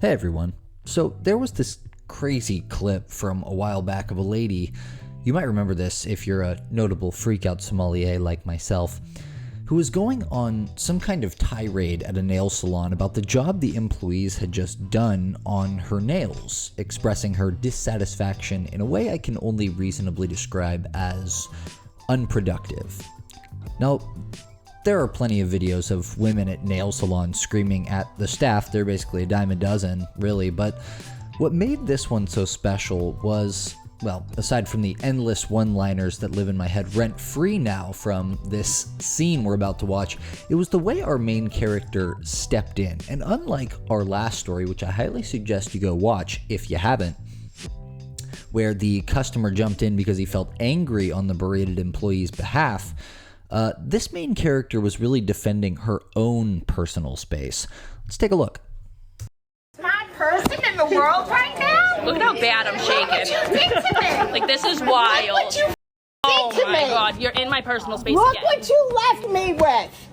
Hey everyone. So there was this crazy clip from a while back of a lady, you might remember this if you're a notable freakout sommelier like myself, who was going on some kind of tirade at a nail salon about the job the employees had just done on her nails, expressing her dissatisfaction in a way I can only reasonably describe as unproductive. Now, there are plenty of videos of women at nail salons screaming at the staff. They're basically a dime a dozen, really, but what made this one so special was, well, aside from the endless one-liners that live in my head rent-free now from this scene we're about to watch, it was the way our main character stepped in. And unlike our last story, which I highly suggest you go watch if you haven't, where the customer jumped in because he felt angry on the berated employee's behalf, this main character was really defending her own personal space. Let's take a look. Smart person in the world right now? Look how bad I'm shaking. Like, this is wild. Look what you Oh did to my me. God, you're in my personal space Look again. what you left me with.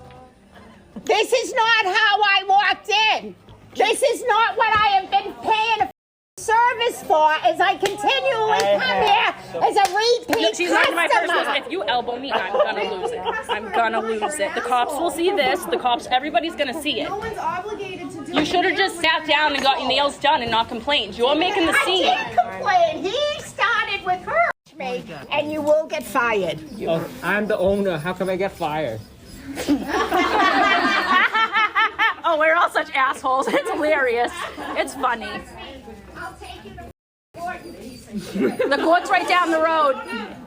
This is not how I walked in. This is not what I have been paying service for as I continually come here as a repeat She's not in my personal customer. space. If you elbow me, I'm gonna lose it. I'm gonna lose it. The cops will see this. The cops, everybody's gonna see it. No one's obligated to do You should have just sat down and got your nails done and not complained. You're making the scene. I didn't complain. He started with her. Me, and you will get fired. Oh, I'm the owner. How come I get fired? Oh, we're all such assholes. It's hilarious. It's funny. I'll take you to court. The court's right down the road.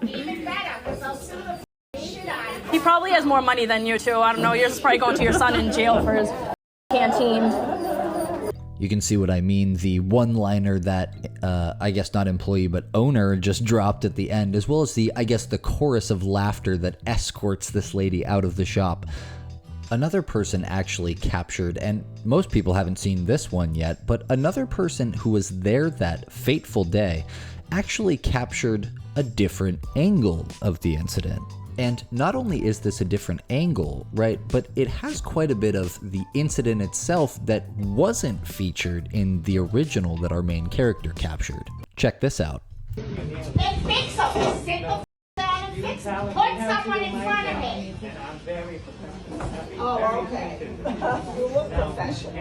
Even better, because I'll sue the shit out of you. He probably has more money than you two. I don't know. You're just probably going to your son in jail for his canteen. You can see what I mean. The one-liner that, I guess not employee, but owner just dropped at the end, as well as the, I guess, the chorus of laughter that escorts this lady out of the shop. Another person actually captured, and most people haven't seen this one yet, but another person who was there that fateful day actually captured a different angle of the incident. And not only is this a different angle, right, but it has quite a bit of the incident itself that wasn't featured in the original that our main character captured. Check this out. Then fix them. Sit the down and fix them. Put someone in front of me. I'm very professional. Oh, okay. You look professional.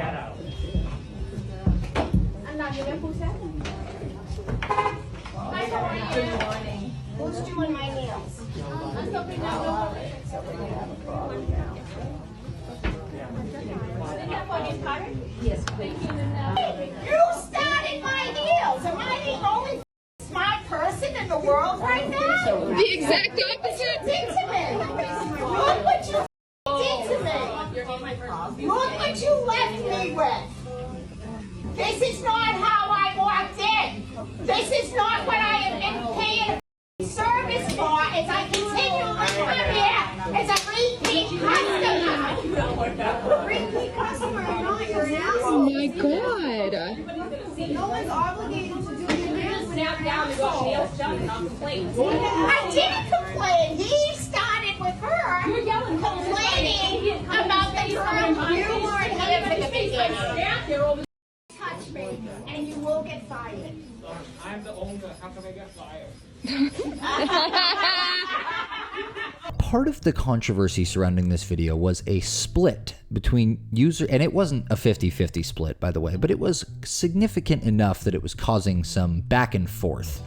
I'm not gonna push that. Hi, how are you? Good morning. Who's doing my nails? I'm something now. Yes, thank you. You started my nails. Am I the only smart person in the world right now? The exact opposite. Look what you did to me. Look what you did to me. Look what you left me with. This is not how I walked in. This is not what I have been paying service for as I continually come here as a repeat customer. Repeat customer, not your nails. Oh my God. No one's obligated to do your nails. Snap down and got nails done and not complain. I didn't complain. He started with her You're yelling, complaining about the term you weren't here for the beginning. Stand there over. Touch me and you will get fired. I'm the owner. How come I get fired? Part of the controversy surrounding this video was a split between user, and it wasn't a 50-50 split, by the way, but it was significant enough that it was causing some back and forth.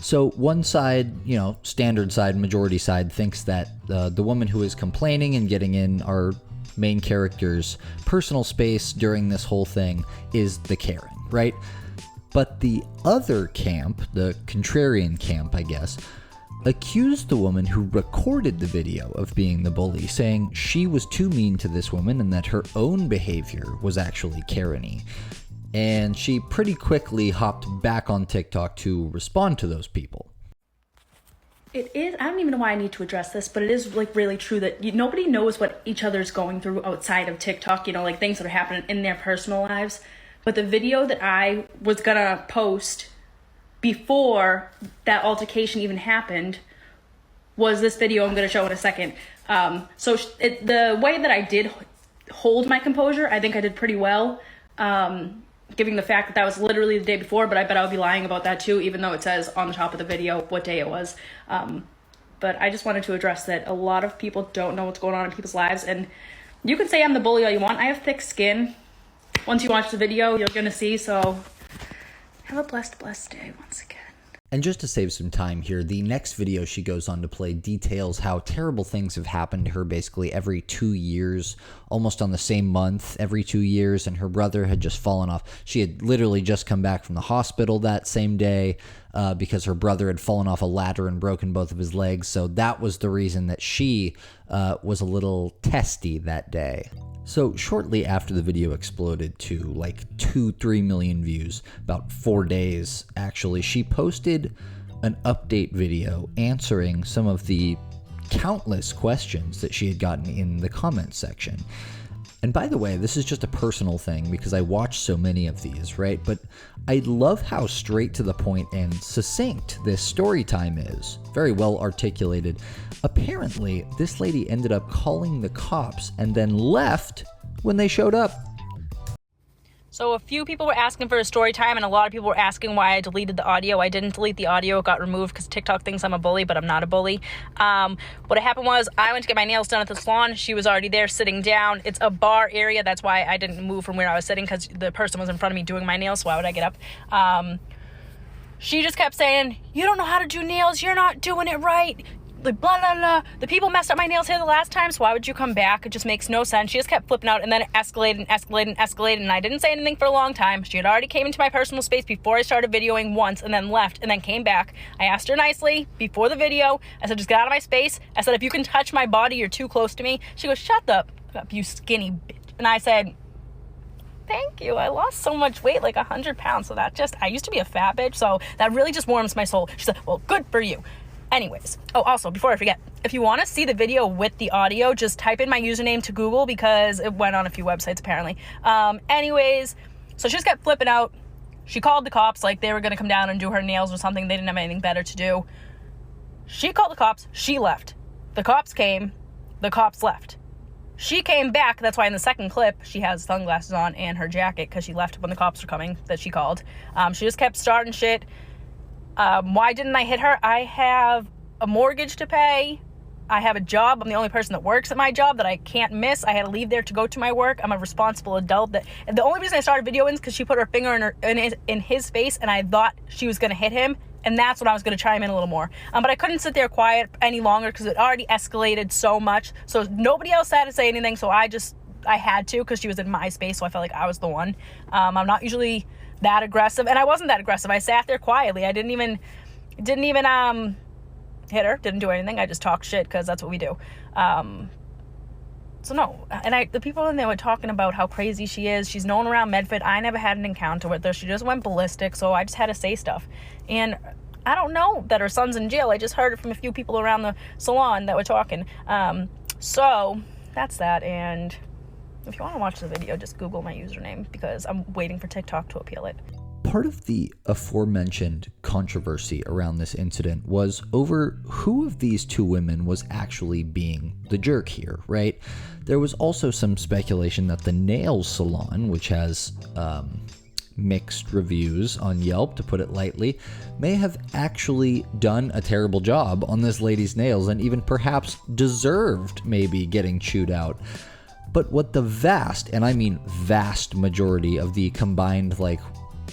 So one side, you know, standard side, majority side, thinks that the woman who is complaining and getting in our main character's personal space during this whole thing is the Karen, right? But the other camp, the contrarian camp, I guess, accused the woman who recorded the video of being the bully, saying she was too mean to this woman and that her own behavior was actually Karen-y. And she pretty quickly hopped back on TikTok to respond to those people. It is, I don't even know why I need to address this, but it is like really true that nobody knows what each other's going through outside of TikTok, you know, like things that are happening in their personal lives. But the video that I was gonna post before that altercation even happened was this video I'm gonna show in a second. The way that I did hold my composure, I think I did pretty well. giving the fact that that was literally the day before, but I bet I would be lying about that too, even though it says on the top of the video what day it was. But I just wanted to address that a lot of people don't know what's going on in people's lives, and you can say I'm the bully all you want. I have thick skin. Once you watch the video, you're gonna see, so have a blessed day once again. And just to save some time here, the next video she goes on to play details how terrible things have happened to her basically every 2 years, almost on the same month, every 2 years, and her brother had just fallen off. She had literally just come back from the hospital that same day because her brother had fallen off a ladder and broken both of his legs, so that was the reason that she was a little testy that day. So shortly after the video exploded to like 2-3 million views, about 4 days actually, she posted an update video answering some of the countless questions that she had gotten in the comments section. And by the way, this is just a personal thing because I watch so many of these, right? But I love how straight to the point and succinct this story time is. Very well articulated. Apparently, this lady ended up calling the cops and then left when they showed up. So a few people were asking for a story time, and a lot of people were asking why I deleted the audio. I didn't delete the audio. It got removed because TikTok thinks I'm a bully, but I'm not a bully. What happened was I went to get my nails done at the salon. She was already there sitting down. It's a bar area. That's why I didn't move from where I was sitting, because the person was in front of me doing my nails, so why would I get up? She just kept saying, you don't know how to do nails. You're not doing it right. Like, blah, blah, blah. The people messed up my nails here the last time, so why would you come back? It just makes no sense. She just kept flipping out, and then it escalated and escalated and escalated, and I didn't say anything for a long time. She had already came into my personal space before I started videoing once, and then left, and then came back. I asked her nicely before the video. I said, just get out of my space. I said, if you can touch my body, you're too close to me. She goes, shut up, you skinny bitch. And I said, thank you. I lost so much weight, like 100 pounds. So that just, I used to be a fat bitch, so that really just warms my soul. She said, well, good for you. Anyways, oh, also, before I forget, if you want to see the video with the audio, just type in my username to Google because it went on a few websites apparently. Anyways, so she just kept flipping out. She called the cops like they were going to come down and do her nails or something. They didn't have anything better to do. She called the cops. She left. The cops came. The cops left. She came back. That's why in the second clip, she has sunglasses on and her jacket because she left when the cops were coming that she called. She just kept starting shit. Why didn't I hit her? I have a mortgage to pay. I have a job. I'm the only person that works at my job that I can't miss. I had to leave there to go to my work. I'm a responsible adult. And the only reason I started videoing is because she put her finger in his face, and I thought she was going to hit him. And that's when I was going to chime in a little more. But I couldn't sit there quiet any longer because it already escalated so much. So nobody else had to say anything. So I had to because she was in my space. So I felt like I was the one. I'm not usually that aggressive, and I wasn't that aggressive. I sat there quietly. I didn't even hit her, didn't do anything. I just talked shit because that's what we do. So no, and the people in there were talking about how crazy she is. She's known around Medford. I never had an encounter with her. She just went ballistic, so I just had to say stuff. And I don't know that her son's in jail. I just heard it from a few people around the salon that were talking. So that's that, and if you want to watch the video, just Google my username because I'm waiting for TikTok to appeal it. Part of the aforementioned controversy around this incident was over who of these two women was actually being the jerk here, right? There was also some speculation that the nail salon, which has mixed reviews on Yelp, to put it lightly, may have actually done a terrible job on this lady's nails and even perhaps deserved maybe getting chewed out. But what the vast, and I mean vast majority of the combined like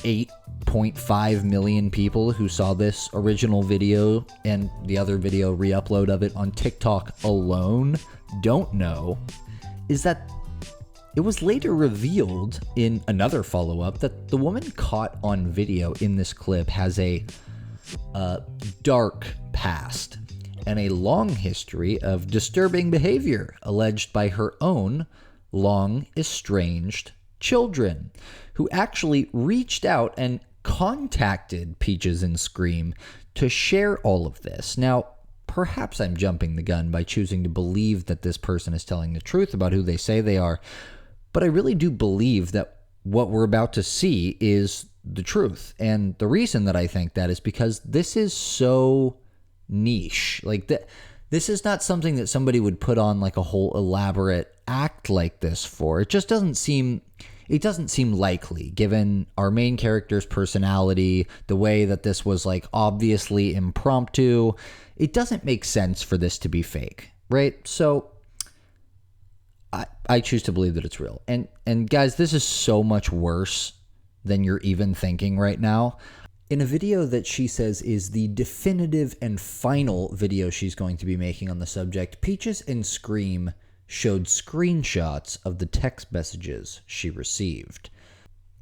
8.5 million people who saw this original video and the other video re-upload of it on TikTok alone don't know is that it was later revealed in another follow-up that the woman caught on video in this clip has a dark past and a long history of disturbing behavior alleged by her own long estranged children, who actually reached out and contacted Peaches and Scream to share all of this. Now, perhaps I'm jumping the gun by choosing to believe that this person is telling the truth about who they say they are, but I really do believe that what we're about to see is the truth. And the reason that I think that is because this is so niche. Like, this is not something that somebody would put on like a whole elaborate act like this for. It just doesn't seem it doesn't seem likely given our main character's personality, the way that this was like obviously impromptu. It doesn't make sense for this to be fake, right? So I choose to believe that it's real. And guys, this is so much worse than you're even thinking right now. In a video that she says is the definitive and final video she's going to be making on the subject, Peaches and Scream showed screenshots of the text messages she received.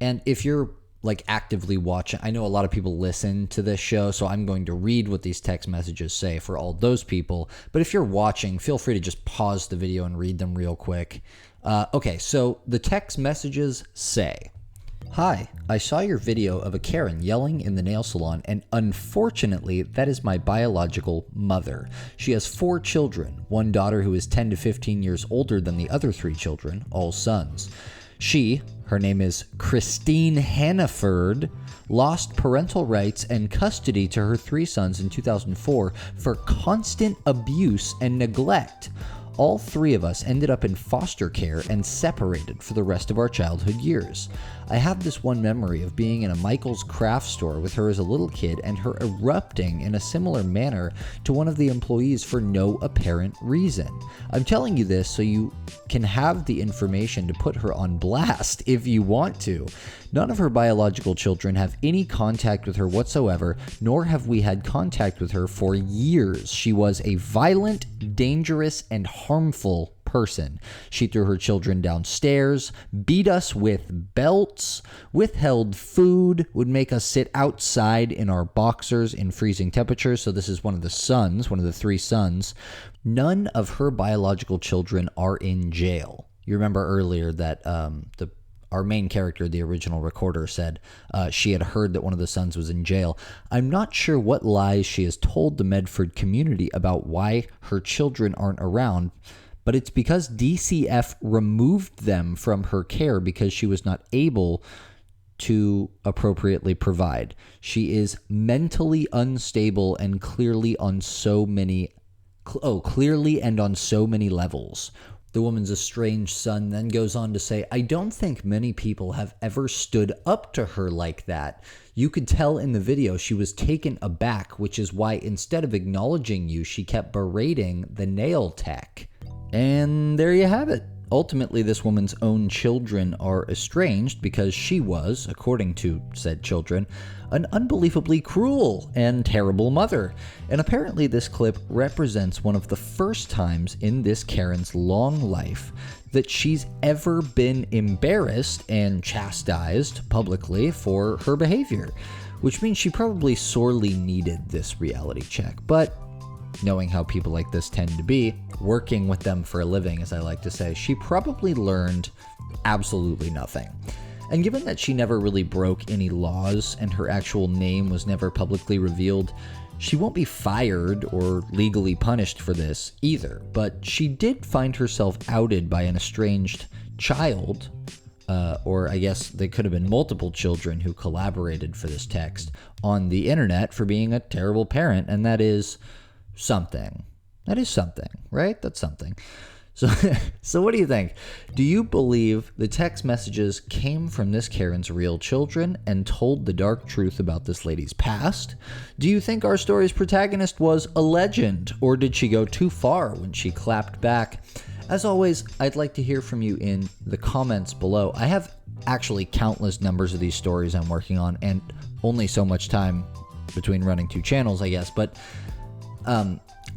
And if you're like actively watching, I know a lot of people listen to this show, so I'm going to read what these text messages say for all those people. But if you're watching, feel free to just pause the video and read them real quick. Okay, so the text messages say, "Hi, I saw your video of a Karen yelling in the nail salon, and unfortunately, that is my biological mother. She has 4 children, one daughter who is 10 to 15 years older than the other 3 children, all sons. Her name is Christine Hannaford, lost parental rights and custody to her 3 sons in 2004 for constant abuse and neglect. All 3 of us ended up in foster care and separated for the rest of our childhood years. I have this one memory of being in a Michael's craft store with her as a little kid and her erupting in a similar manner to one of the employees for no apparent reason. I'm telling you this so you can have the information to put her on blast if you want to. None of her biological children have any contact with her whatsoever, nor have we had contact with her for years. She was a violent, dangerous, and harmful person. She threw her children downstairs, beat us with belts, withheld food, would make us sit outside in our boxers in freezing temperatures." So this is one of the sons, one of the 3 sons. "None of her biological children are in jail." You remember earlier that our main character, the original recorder, said she had heard that one of the sons was in jail. "I'm not sure what lies she has told the Medford community about why her children aren't around, but it's because DCF removed them from her care because she was not able to appropriately provide. She is mentally unstable and clearly on so many levels." The woman's estranged son then goes on to say, "I don't think many people have ever stood up to her like that. You could tell in the video she was taken aback, which is why instead of acknowledging you, she kept berating the nail tech." And there you have it. Ultimately, this woman's own children are estranged because she was, according to said children, an unbelievably cruel and terrible mother. And apparently this clip represents one of the first times in this Karen's long life that she's ever been embarrassed and chastised publicly for her behavior, which means she probably sorely needed this reality check. But knowing how people like this tend to be, working with them for a living, as I like to say, she probably learned absolutely nothing. And given that she never really broke any laws and her actual name was never publicly revealed, she won't be fired or legally punished for this either. But she did find herself outed by an estranged child, or I guess they could have been multiple children who collaborated for this text on the internet for being a terrible parent, and that is something. That is something, right? That's something. So what do you think? Do you believe the text messages came from this Karen's real children and told the dark truth about this lady's past? Do you think our story's protagonist was a legend, or did she go too far when she clapped back? As always, I'd like to hear from you in the comments below. I have actually countless numbers of these stories I'm working on, and only so much time between running 2 channels, I guess, but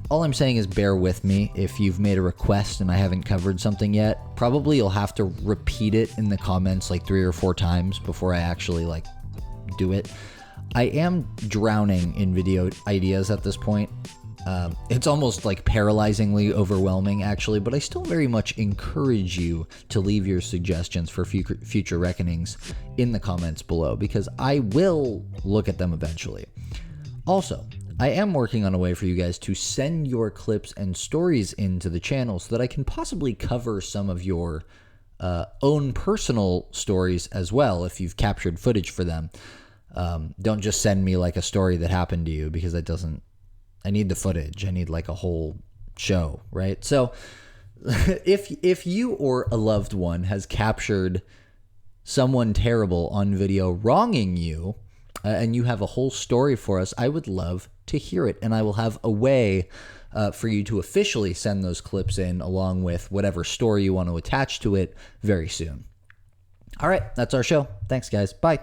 all I'm saying is bear with me if you've made a request and I haven't covered something yet. Probably you'll have to repeat it in the comments like 3 or 4 times before I actually do it. I am drowning in video ideas at this point. It's almost paralyzingly overwhelming actually, but I still very much encourage you to leave your suggestions for future reckonings in the comments below, because I will look at them eventually. Also, I am working on a way for you guys to send your clips and stories into the channel so that I can possibly cover some of your own personal stories as well if you've captured footage for them. Don't just send me a story that happened to you, because that doesn't... I need the footage. I need a whole show, right? So if you or a loved one has captured someone terrible on video wronging you, and you have a whole story for us, I would love to hear it. And I will have a way for you to officially send those clips in along with whatever story you want to attach to it very soon. All right, that's our show. Thanks, guys. Bye.